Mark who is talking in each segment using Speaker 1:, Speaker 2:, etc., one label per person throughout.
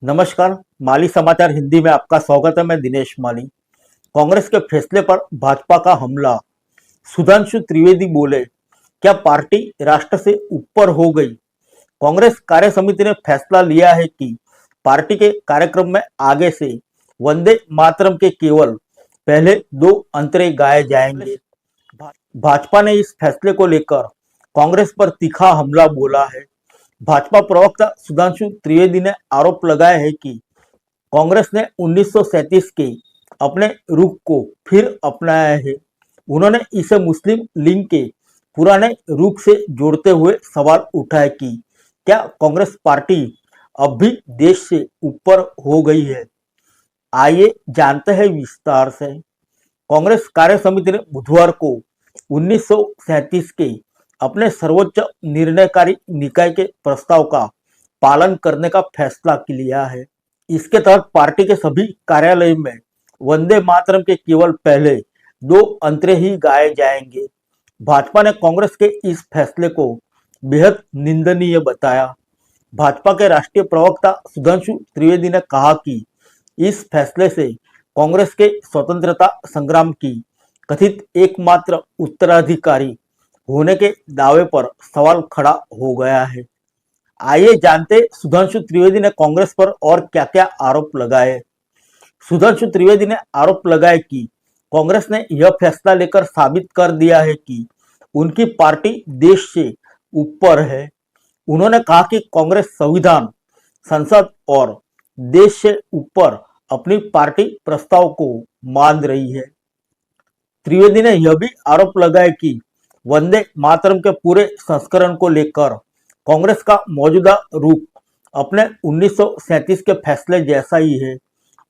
Speaker 1: नमस्कार। माली समाचार हिंदी में आपका स्वागत है। मैं दिनेश माली। कांग्रेस के फैसले पर भाजपा का हमला। सुधांशु त्रिवेदी बोले, क्या पार्टी राष्ट्र से ऊपर हो गई? कांग्रेस कार्य समिति ने फैसला लिया है कि पार्टी के कार्यक्रम में आगे से वंदे मातरम के केवल पहले दो अंतरे गाए जाएंगे। भाजपा ने इस फैसले को लेकर कांग्रेस पर तीखा हमला बोला है। भाजपा प्रवक्ता सुधांशु त्रिवेदी ने आरोप लगाया है कि कांग्रेस ने 1937 के अपने रुख को फिर अपनाया है। उन्होंने इसे मुस्लिम लीग के पुराने रुख से जोड़ते हुए सवाल उठाया कि क्या कांग्रेस पार्टी अब भी देश से ऊपर हो गई है। आइए जानते हैं विस्तार से। कांग्रेस कार्य समिति ने बुधवार को 1937 के अपने सर्वोच्च निर्णयकारी निकाय के प्रस्ताव का पालन करने का फैसला लिया है। इसके तहत पार्टी के सभी कार्यालय में वंदे मातरम के केवल पहले दो अंतरे ही गाए जाएंगे। भाजपा ने कांग्रेस के इस फैसले को बेहद निंदनीय बताया। भाजपा के राष्ट्रीय प्रवक्ता सुधांशु त्रिवेदी ने कहा कि इस फैसले से कांग्रेस के स्वतंत्रता संग्राम की कथित एकमात्र उत्तराधिकारी होने के दावे पर सवाल खड़ा हो गया है। आइए जानते सुधांशु त्रिवेदी ने कांग्रेस पर और क्या क्या आरोप लगाए। सुधांशु त्रिवेदी ने आरोप लगाया कि कांग्रेस ने यह फैसला लेकर साबित कर दिया है कि उनकी पार्टी देश से ऊपर है। उन्होंने कहा कि कांग्रेस संविधान, संसद और देश से ऊपर अपनी पार्टी प्रस्ताव को मान रही है। त्रिवेदी ने यह भी आरोप लगाया कि वंदे मातरम के पूरे संस्करण को लेकर कांग्रेस का मौजूदा रूप अपने 1937 के फैसले जैसा ही है।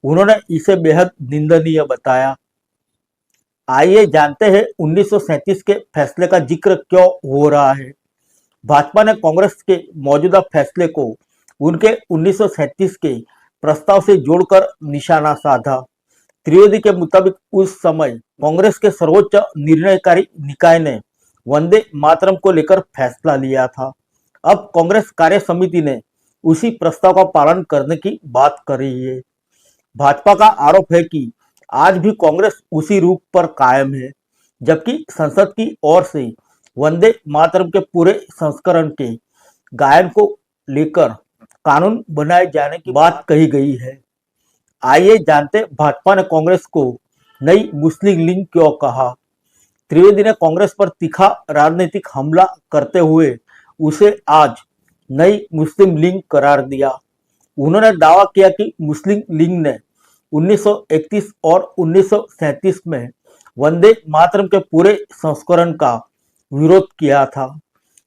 Speaker 1: उन्होंने इसे बेहद निंदनीय बताया। आइए जानते हैं 1937 के फैसले का जिक्र क्यों हो रहा है। भाजपा ने कांग्रेस के मौजूदा फैसले को उनके 1937 के प्रस्ताव से जोड़कर निशाना साधा। त्रिवेदी के मुताबिक उस समय कांग्रेस के सर्वोच्च निर्णयकारी निकाय ने वंदे मातरम को लेकर फैसला लिया था। अब कांग्रेस कार्य समिति ने उसी प्रस्ताव का पालन करने की बात कर रही है। भाजपा का आरोप है कि आज भी कांग्रेस उसी रूप पर कायम है, जबकि संसद की ओर से वंदे मातरम के पूरे संस्करण के गायन को लेकर कानून बनाए जाने की बात कही गई है। आइए जानते भाजपा ने कांग्रेस को नई मुस्लिम लीग क्यों कहा। त्रिवेदी ने कांग्रेस पर तीखा राजनीतिक हमला करते हुए उसे आज नई मुस्लिम लीग करार दिया। उन्होंने दावा किया कि मुस्लिम लीग ने 1931 और 1937 में वंदे मातरम के पूरे संस्करण का विरोध किया था।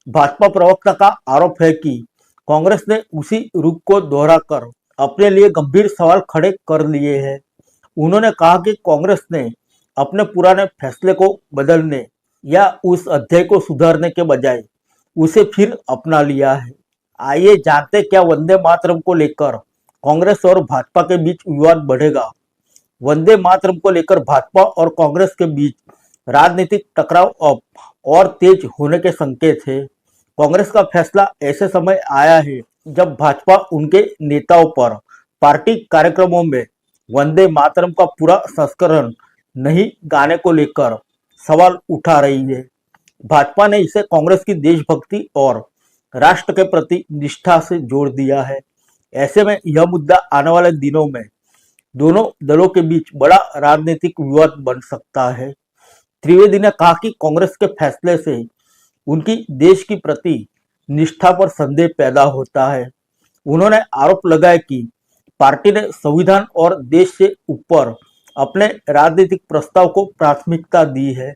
Speaker 1: भाजपा प्रवक्ता का आरोप है कि कांग्रेस ने उसी रुख को दोहराकर अपने लिए गंभीर सवाल खड़े कर लिए हैं। उन्होंने कहा कि कांग्रेस ने अपने पुराने फैसले को बदलने या उस अध्याय को सुधारने के बजाय उसे फिर अपना लिया है। आइए जानते क्या वंदे मातरम को लेकर कांग्रेस और भाजपा के बीच विवाद बढ़ेगा। वंदे मातरम को लेकर भाजपा और कांग्रेस के बीच राजनीतिक टकराव अब और तेज होने के संकेत है। कांग्रेस का फैसला ऐसे समय आया है जब भाजपा उनके नेताओं पर पार्टी कार्यक्रमों में वंदे मातरम का पूरा संस्करण नहीं गाने को लेकर सवाल उठा रही है। भाजपा ने इसे कांग्रेस की देशभक्ति और राष्ट्र के प्रति निष्ठा से जोड़ दिया है। ऐसे में यह मुद्दा आने वाले दिनों में दोनों दलों के बीच बड़ा राजनीतिक विवाद बन सकता है। त्रिवेदी ने कहा कि कांग्रेस के फैसले से उनकी देश की प्रति निष्ठा पर संदेह पैदा होता है। उन्होंने आरोप लगाया कि पार्टी ने संविधान और देश से ऊपर अपने राजनीतिक प्रस्ताव को प्राथमिकता दी है।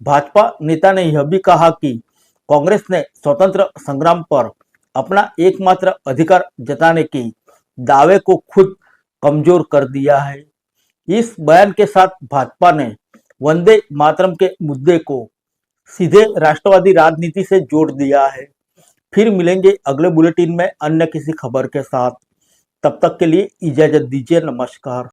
Speaker 1: भाजपा नेता ने यह भी कहा कि कांग्रेस ने स्वतंत्र संग्राम पर अपना एकमात्र अधिकार जताने के दावे को खुद कमजोर कर दिया है। इस बयान के साथ भाजपा ने वंदे मातरम के मुद्दे को सीधे राष्ट्रवादी राजनीति से जोड़ दिया है। फिर मिलेंगे अगले बुलेटिन में अन्य किसी खबर के साथ। तब तक के लिए इजाजत दीजिए। नमस्कार।